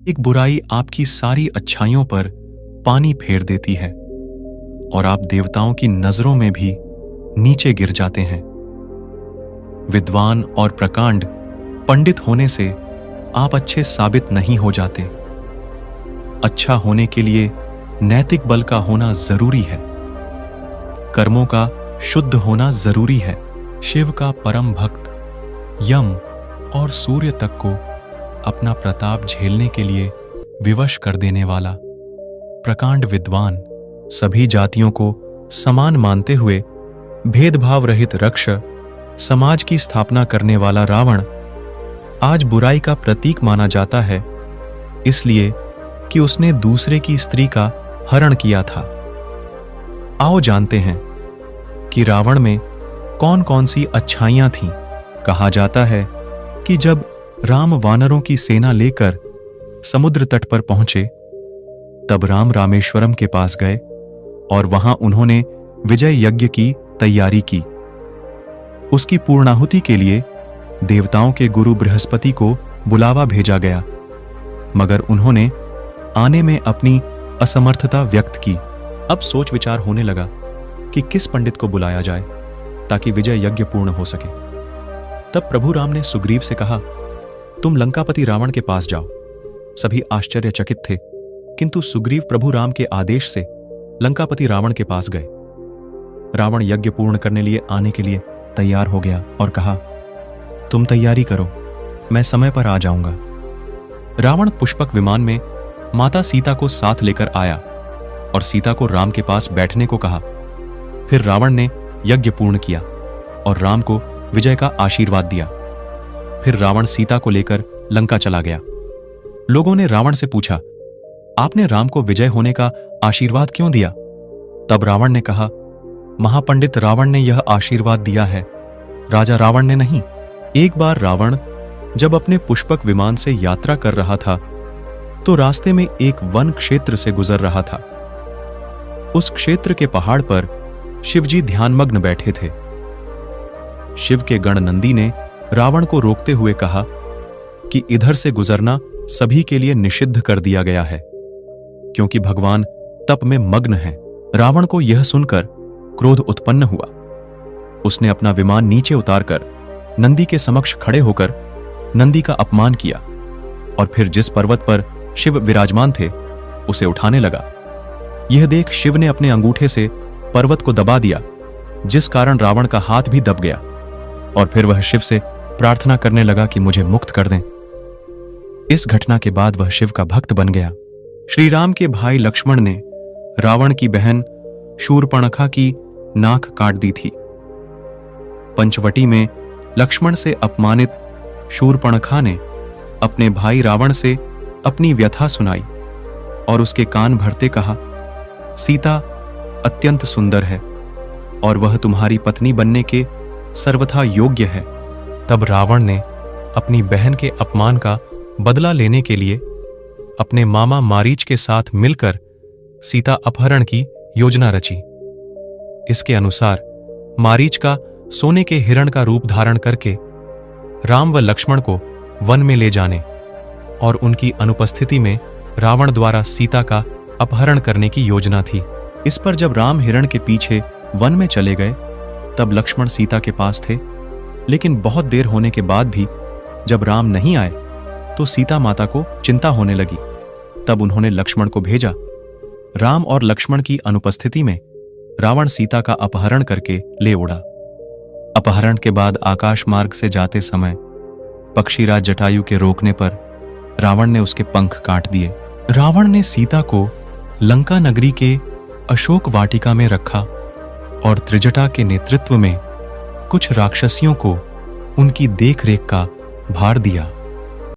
एक बुराई आपकी सारी अच्छाइयों पर पानी फेर देती है और आप देवताओं की नजरों में भी नीचे गिर जाते हैं। विद्वान और प्रकांड पंडित होने से आप अच्छे साबित नहीं हो जाते। अच्छा होने के लिए नैतिक बल का होना जरूरी है, कर्मों का शुद्ध होना जरूरी है। शिव का परम भक्त यम और सूर्य तक को अपना प्रताप झेलने के लिए विवश कर देने वाला प्रकांड विद्वान, सभी जातियों को समान मानते हुए भेदभाव रहित रक्ष समाज की स्थापना करने वाला रावण आज बुराई का प्रतीक माना जाता है, इसलिए कि उसने दूसरे की स्त्री का हरण किया था। आओ जानते हैं कि रावण में कौन कौन सी अच्छाइयां थीं। कहा जाता है कि जब राम वानरों की सेना लेकर समुद्र तट पर पहुंचे, तब राम रामेश्वरम के पास गए और वहां उन्होंने विजय यज्ञ की तैयारी की। उसकी पूर्णाहुति के लिए देवताओं के गुरु बृहस्पति को बुलावा भेजा गया, मगर उन्होंने आने में अपनी असमर्थता व्यक्त की। अब सोच विचार होने लगा कि किस पंडित को बुलाया जाए ताकि विजय यज्ञ पूर्ण हो सके। तब प्रभु राम ने सुग्रीव से कहा, तुम लंकापति रावण के पास जाओ। सभी आश्चर्यचकित थे, किंतु सुग्रीव प्रभु राम के आदेश से लंकापति रावण के पास गए। रावण यज्ञ पूर्ण करने लिए आने के लिए तैयार हो गया और कहा, तुम तैयारी करो, मैं समय पर आ जाऊंगा। रावण पुष्पक विमान में माता सीता को साथ लेकर आया और सीता को राम के पास बैठने को कहा। फिर रावण ने यज्ञ पूर्ण किया और राम को विजय का आशीर्वाद दिया। फिर रावण सीता को लेकर लंका चला गया। लोगों ने रावण से पूछा, आपने राम को विजय होने का आशीर्वाद क्यों दिया? तब रावण ने कहा, महापंडित रावण ने यह आशीर्वाद दिया है, राजा रावण ने नहीं। एक बार रावण जब अपने पुष्पक विमान से यात्रा कर रहा था तो रास्ते में एक वन क्षेत्र से गुजर रहा था। उस क्षेत्र के पहाड़ पर शिवजी ध्यानमग्न बैठे थे। शिव के गण नंदी ने रावण को रोकते हुए कहा कि इधर से गुजरना सभी के लिए निषिद्ध कर दिया गया है, क्योंकि भगवान तप में मग्न हैं। रावण को यह सुनकर क्रोध उत्पन्न हुआ। उसने अपना विमान नीचे उतारकर नंदी के समक्ष खड़े होकर नंदी का अपमान किया और फिर जिस पर्वत पर शिव विराजमान थे उसे उठाने लगा। यह देख शिव ने अपने अंगूठे से पर्वत को दबा दिया, जिस कारण रावण का हाथ भी दब गया और फिर वह शिव से प्रार्थना करने लगा कि मुझे मुक्त कर दें। इस घटना के बाद वह शिव का भक्त बन गया। श्री राम के भाई लक्ष्मण ने रावण की बहन शूर्पणखा की नाक काट दी थी। पंचवटी में लक्ष्मण से अपमानित शूर्पणखा ने अपने भाई रावण से अपनी व्यथा सुनाई और उसके कान भरते कहा, सीता अत्यंत सुंदर है और वह तुम्हारी पत्नी बनने के सर्वथा योग्य है। तब रावण ने अपनी बहन के अपमान का बदला लेने के लिए अपने मामा मारीच के साथ मिलकर सीता अपहरण की योजना रची। इसके अनुसार मारीच का सोने के हिरण का रूप धारण करके राम व लक्ष्मण को वन में ले जाने और उनकी अनुपस्थिति में रावण द्वारा सीता का अपहरण करने की योजना थी। इस पर जब राम हिरण के पीछे वन में चले गए तब लक्ष्मण सीता के पास थे, लेकिन बहुत देर होने के बाद भी जब राम नहीं आए तो सीता माता को चिंता होने लगी। तब उन्होंने लक्ष्मण को भेजा। राम और लक्ष्मण की अनुपस्थिति में रावण सीता का अपहरण करके ले उड़ा। अपहरण के बाद आकाश मार्ग से जाते समय पक्षीराज जटायु के रोकने पर रावण ने उसके पंख काट दिए। रावण ने सीता को लंका नगरी के अशोक वाटिका में रखा और त्रिजटा के नेतृत्व में कुछ राक्षसियों को उनकी देखरेख का भार दिया।